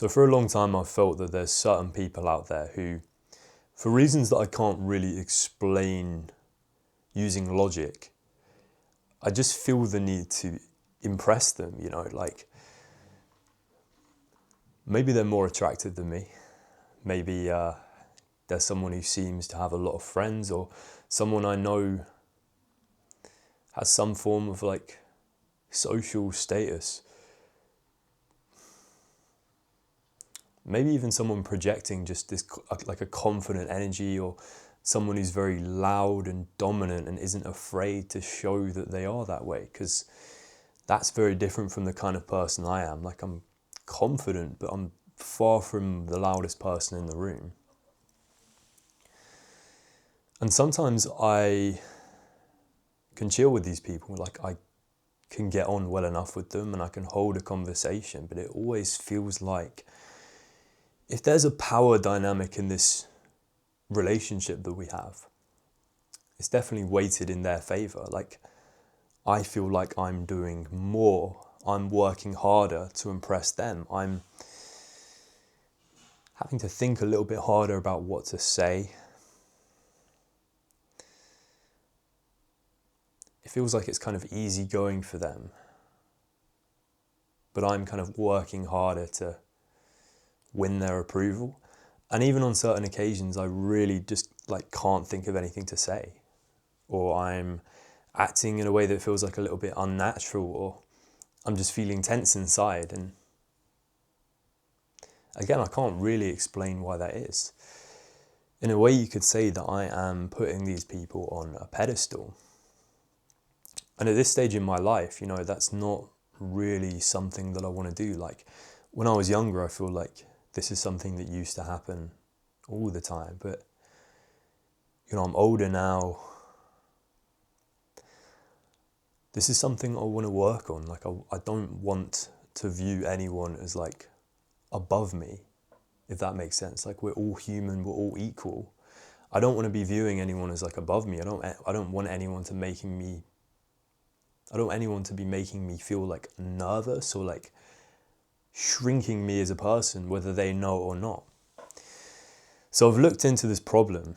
So for a long time, I've felt that there's certain people out there who, for reasons that I can't really explain using logic, I just feel the need to impress them, you know, like maybe they're more attractive than me. Maybe there's someone who seems to have a lot of friends, or someone I know has some form of like social status. Maybe even someone projecting just this like a confident energy, or someone who's very loud and dominant and isn't afraid to show that they are that way, because that's very different from the kind of person I am. Like, I'm confident, but I'm far from the loudest person in the room. And sometimes I can chill with these people, like I can get on well enough with them and I can hold a conversation, but it always feels like if there's a power dynamic in this relationship that we have, it's definitely weighted in their favor. Like, I feel like I'm doing more, I'm working harder to impress them, I'm having to think a little bit harder about what to say. It feels like it's kind of easy going for them, but I'm kind of working harder to win their approval. And even on certain occasions, I really just like can't think of anything to say, or I'm acting in a way that feels like a little bit unnatural, or I'm just feeling tense inside. And again, I can't really explain why that is. In a way, you could say that I am putting these people on a pedestal. And at this stage in my life, you know, that's not really something that I want to do. Like, when I was younger, I feel like this is something that used to happen all the time. But, you know, I'm older now. This is something I want to work on. Like, I don't want to view anyone as like above me, if that makes sense. Like, we're all human, we're all equal. I don't want to be viewing anyone as like above me. I don't want anyone to be making me feel like nervous, or like shrinking me as a person, whether they know or not. So I've looked into this problem,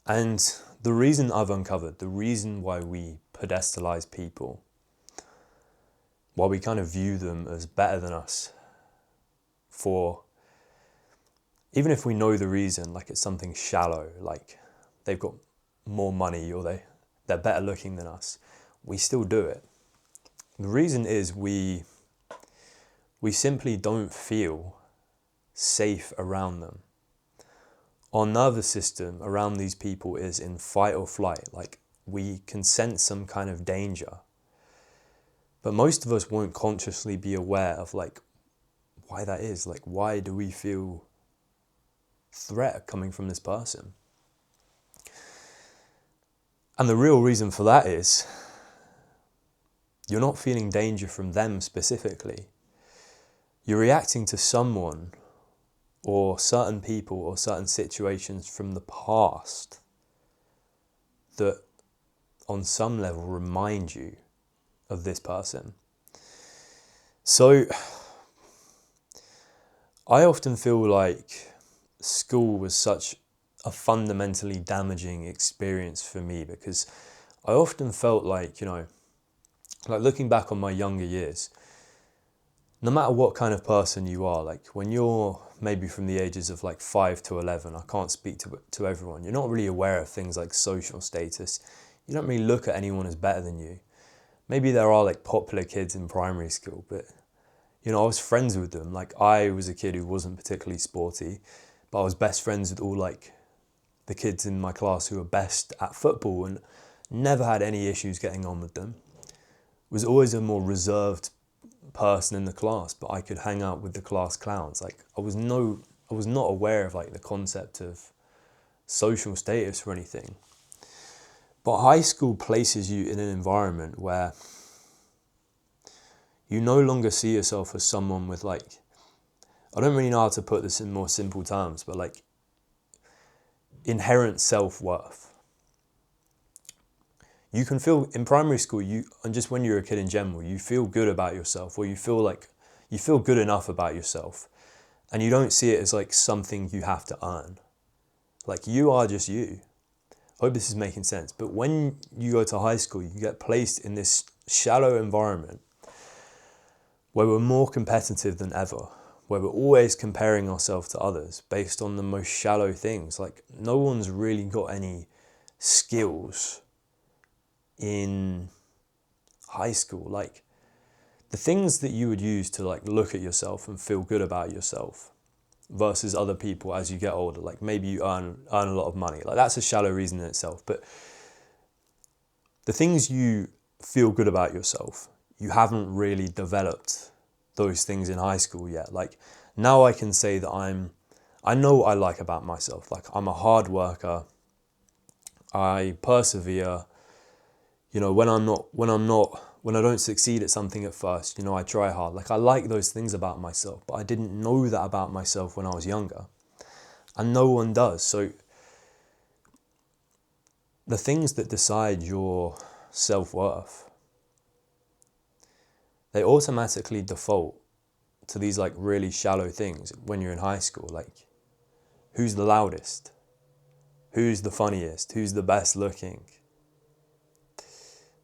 and the reason I've uncovered, the reason why we pedestalize people, why we kind of view them as better than us, for even if we know the reason, like it's something shallow, like they've got more money, or they're better looking than us, we still do it. The reason is we simply don't feel safe around them. Our nervous system around these people is in fight or flight. Like, we can sense some kind of danger, but most of us won't consciously be aware of like why that is. Like, why do we feel threat coming from this person? And the real reason for that is you're not feeling danger from them specifically. You're reacting to someone or certain people or certain situations from the past that on some level remind you of this person. So I often feel like school was such a fundamentally damaging experience for me, because I often felt like, you know, like looking back on my younger years, no matter what kind of person you are, like when you're maybe from the ages of like 5 to 11, I can't speak to everyone, you're not really aware of things like social status. You don't really look at anyone as better than you. Maybe there are like popular kids in primary school, but you know, I was friends with them. Like, I was a kid who wasn't particularly sporty, but I was best friends with all like the kids in my class who were best at football, and never had any issues getting on with them. Was always a more reserved person in the class, but I could hang out with the class clowns. Like, I was not aware of like the concept of social status or anything. But high school places you in an environment where you no longer see yourself as someone with like, I don't really know how to put this in more simple terms, but like inherent self-worth. You can feel in primary school, and just when you're a kid in general, you feel good about yourself, or you feel good enough about yourself. And you don't see it as like something you have to earn. Like, you are just you. I hope this is making sense. But when you go to high school, you get placed in this shallow environment where we're more competitive than ever, where we're always comparing ourselves to others based on the most shallow things. Like, no one's really got any skills in high school. Like, the things that you would use to like look at yourself and feel good about yourself versus other people as you get older, like maybe you earn a lot of money, like that's a shallow reason in itself. But the things you feel good about yourself, you haven't really developed those things in high school yet. Like, now I can say that I know what I like about myself. Like, I'm a hard worker, I persevere, you know, when I don't succeed at something at first, you know, I try hard. Like, I like those things about myself, but I didn't know that about myself when I was younger. And no one does. So the things that decide your self-worth, they automatically default to these like really shallow things when you're in high school. Like, who's the loudest? Who's the funniest? Who's the best looking?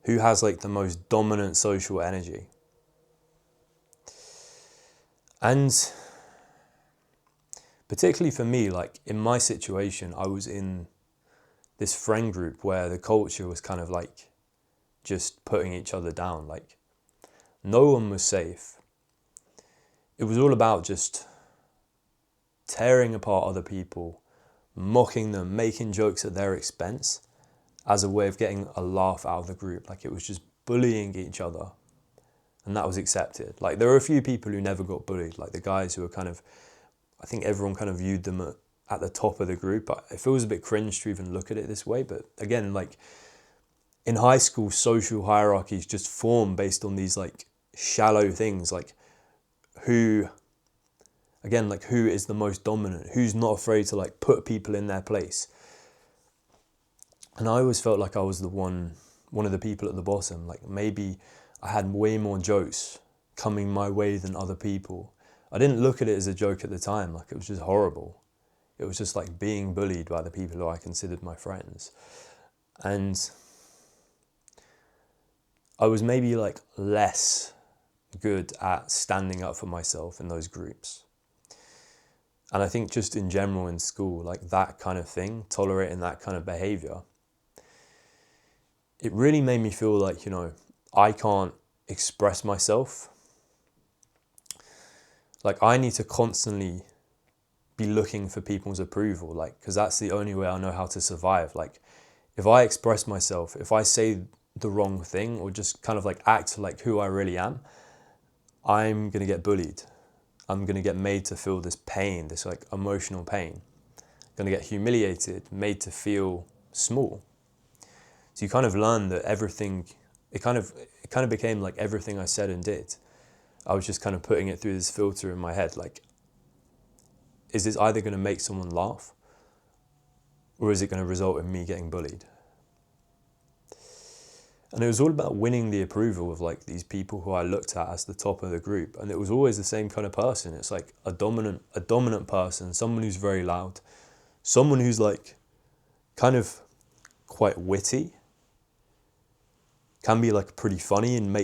Who has like the most dominant social energy? And particularly for me, like in my situation, I was in this friend group where the culture was kind of like just putting each other down. Like, no one was safe. It was all about just tearing apart other people, mocking them, making jokes at their expense as a way of getting a laugh out of the group. Like, it was just bullying each other, and that was accepted. Like, there were a few people who never got bullied, like the guys who were kind of, I think everyone kind of viewed them at the top of the group. It feels a bit cringe to even look at it this way, but again, like in high school, social hierarchies just form based on these like shallow things, like who is the most dominant, who's not afraid to like put people in their place. And I always felt like I was one of the people at the bottom. Like, maybe I had way more jokes coming my way than other people. I didn't look at it as a joke at the time. Like, it was just horrible. It was just like being bullied by the people who I considered my friends. And I was maybe like less good at standing up for myself in those groups. And I think just in general in school, like that kind of thing, tolerating that kind of behavior, it really made me feel like, you know, I can't express myself. Like, I need to constantly be looking for people's approval, like, because that's the only way I know how to survive. Like, if I express myself, if I say the wrong thing or just kind of like act like who I really am, I'm going to get bullied. I'm going to get made to feel this pain, this like emotional pain. I'm going to get humiliated, made to feel small. So you kind of learn that everything, it kind of became like everything I said and did, I was just kind of putting it through this filter in my head. Like, is this either going to make someone laugh, or is it going to result in me getting bullied? And it was all about winning the approval of like these people who I looked at as the top of the group. And it was always the same kind of person. It's like a dominant person, someone who's very loud, someone who's like kind of quite witty, can be like pretty funny and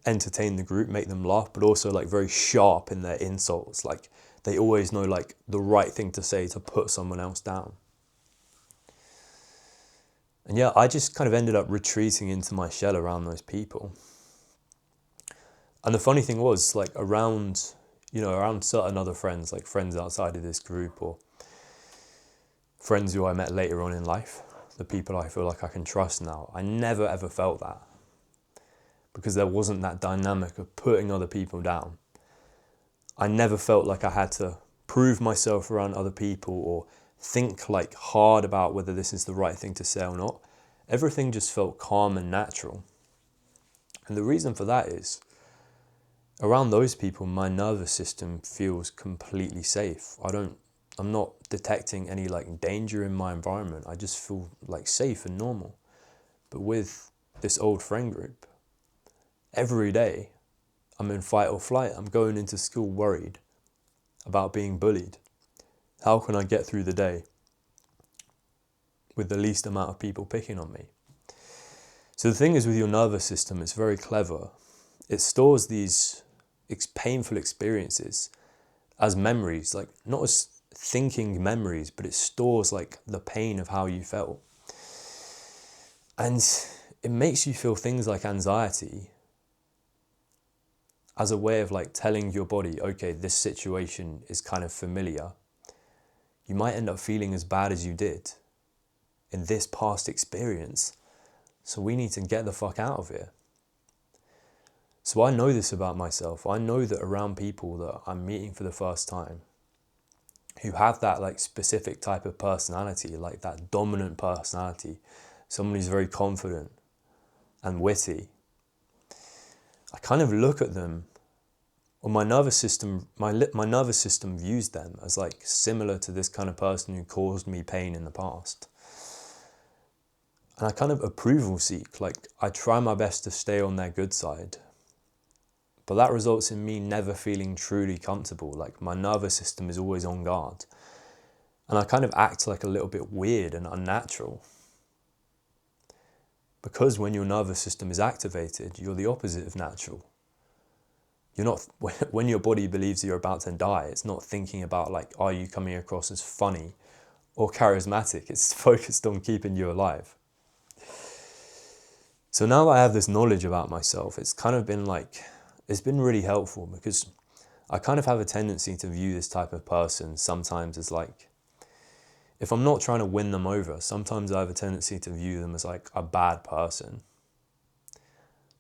entertain the group, make them laugh, but also like very sharp in their insults. Like, they always know like the right thing to say to put someone else down. And yeah, I just kind of ended up retreating into my shell around those people. And the funny thing was, like, around certain other friends, like friends outside of this group or friends who I met later on in life, the people I feel like I can trust now, I never ever felt that. Because there wasn't that dynamic of putting other people down. I never felt like I had to prove myself around other people or think like hard about whether this is the right thing to say or not. Everything just felt calm and natural. And the reason for that is, around those people, my nervous system feels completely safe. I'm not detecting any like danger in my environment. I just feel like safe and normal. But with this old friend group, every day I'm in fight or flight. I'm going into school worried. about being bullied. How can I get through the day with the least amount of people picking on me? So the thing is with your nervous system, it's very clever. It stores these painful experiences as memories, like not as thinking memories, but it stores like the pain of how you felt. And it makes you feel things like anxiety as a way of like telling your body, okay, this situation is kind of familiar. You might end up feeling as bad as you did in this past experience. So we need to get the fuck out of here. So I know this about myself. I know that around people that I'm meeting for the first time, who have that like specific type of personality, like that dominant personality, someone who's very confident and witty, I kind of look at them, or my nervous system views them as like similar to this kind of person who caused me pain in the past. And I kind of approval seek, like I try my best to stay on their good side. But that results in me never feeling truly comfortable, like my nervous system is always on guard. And I kind of act like a little bit weird and unnatural. Because when your nervous system is activated, you're the opposite of natural. You're not, when your body believes you're about to die, it's not thinking about like, are you coming across as funny or charismatic? It's focused on keeping you alive. So now that I have this knowledge about myself, it's kind of been like, it's been really helpful because I kind of have a tendency to view this type of person sometimes as like, if I'm not trying to win them over, sometimes I have a tendency to view them as like a bad person.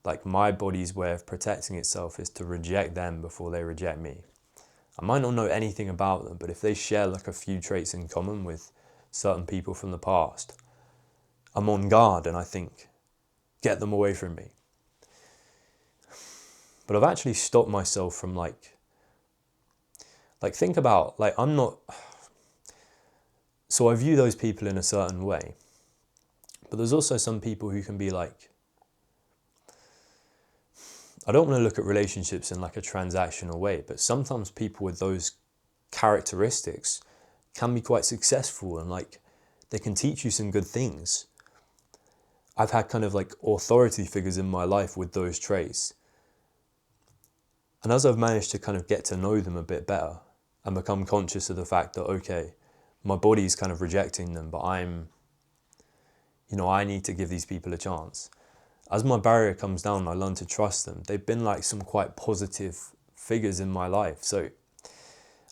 Like my body's way of protecting itself is to reject them before they reject me. I might not know anything about them, but if they share like a few traits in common with certain people from the past, I'm on guard and I think, get them away from me. But I've actually stopped myself from like think about, like I'm not, so I view those people in a certain way, but there's also some people who can be like, I don't want to look at relationships in like a transactional way, but sometimes people with those characteristics can be quite successful and like they can teach you some good things. I've had kind of like authority figures in my life with those traits. And as I've managed to kind of get to know them a bit better and become conscious of the fact that, okay, my body's kind of rejecting them, but I need to give these people a chance. As my barrier comes down, I learn to trust them. They've been like some quite positive figures in my life. So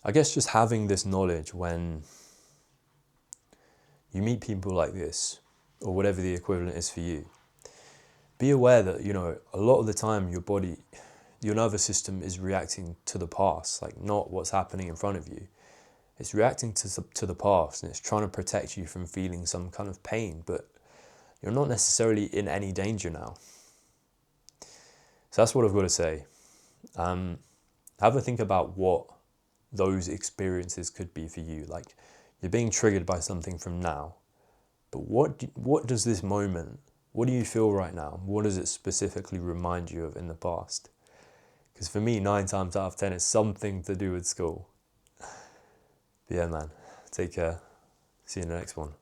I guess just having this knowledge when you meet people like this, or whatever the equivalent is for you, be aware that, a lot of the time your nervous system is reacting to the past, like not what's happening in front of you. It's reacting to the past and it's trying to protect you from feeling some kind of pain, but you're not necessarily in any danger now. So that's what I've got to say. Have a think about what those experiences could be for you. Like you're being triggered by something from now, but what does this moment, what do you feel right now? What does it specifically remind you of in the past? Because for me, 9 times out of 10, it's something to do with school. But yeah, man, take care. See you in the next one.